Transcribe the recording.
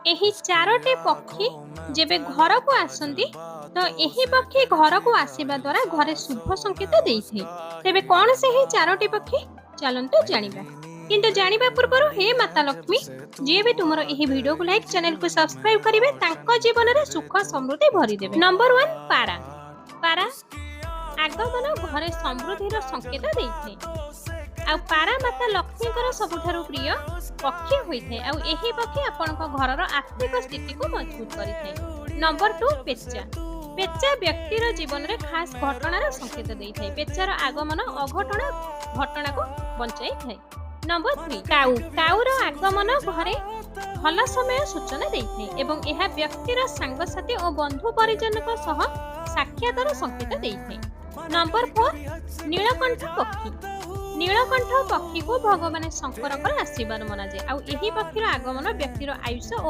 ଏହି ଚାରୋଟି ପକ୍ଷୀ ଯେବେ ଘରକୁ ଆସନ୍ତି ତ ଏହି ପକ୍ଷୀ ଘରକୁ ଆସିବା ଦ୍ୱାରା ଘରେ ଶୁଭ ସଂକେତ ଦେଇଥାଏ। ତେବେ କଣ ସେହି ଚାରୋଟି ପକ୍ଷୀ? ଚାଲନ୍ତୁ ଜାଣିବା। କିନ୍ତୁ ଜାଣିବା ପୂର୍ବରୁ ହେ ମାତା ଲକ୍ଷ୍ମୀ, ଯିଏ ବି ତୁମର ଏହି ଭିଡିଓକୁ ଲାଇକ୍, ଚ୍ୟାନେଲକୁ ସବସ୍କ୍ରାଇବ କରିବେ ତାଙ୍କ ଜୀବନରେ ସୁଖ ସମୃଦ୍ଧି ଭରିଦେବେ। ନମ୍ବର 1 ପାରା। ପାରା ଆଗମନ ଘରେ ସମୃଦ୍ଧିର ସଂକେତ ଦେଇଥାଏ। ଆଉ ପାରା ମାତା ଲକ୍ଷ୍ମୀଙ୍କର ସବୁଠାରୁ ପ୍ରିୟ ପକ୍ଷୀ ହୋଇଥାଏ। ଆଉ ଏହି ପକ୍ଷୀ ଆପଣଙ୍କ ଘରର ଆର୍ଥିକ ସ୍ଥିତିକୁ ମଜବୁତ କରିଥାଏ। ନମ୍ବର 2 ପେଚା। ପେଚା ବ୍ୟକ୍ତିର ଜୀବନରେ ଖାସ୍ ଘଟଣାର ସଂକେତ ଦେଇଥାଏ। ପେଚାର ଆଗମନ ଅଘଟଣା ଘଟଣାକୁ ବଞ୍ଚାଇଥାଏ। ନମ୍ବର 3 କାଉ। କାଉର ଆଗମନ ଘରେ ଭଲ ସମୟ ସୂଚନା ଦେଇଥାଏ ଏବଂ ଏହା ବ୍ୟକ୍ତିର ସାଙ୍ଗସାଥି ଓ ବନ୍ଧୁ ପରିଜନଙ୍କ ସହ ସାକ୍ଷାତର ସଂକେତ ଦେଇଥାଏ। ନମ୍ବର 4 ନୀଳକଣ୍ଠ ପକ୍ଷୀ। ନୀଳକଣ୍ଠ ପକ୍ଷୀକୁ ଭଗବାନ ଶଙ୍କରଙ୍କର ଆଶୀର୍ବାଦ ମନାଯାଏ। ଆଉ ଏହି ପକ୍ଷୀର ଆଗମନ ବ୍ୟକ୍ତିର ଆୟୁଷ ଓ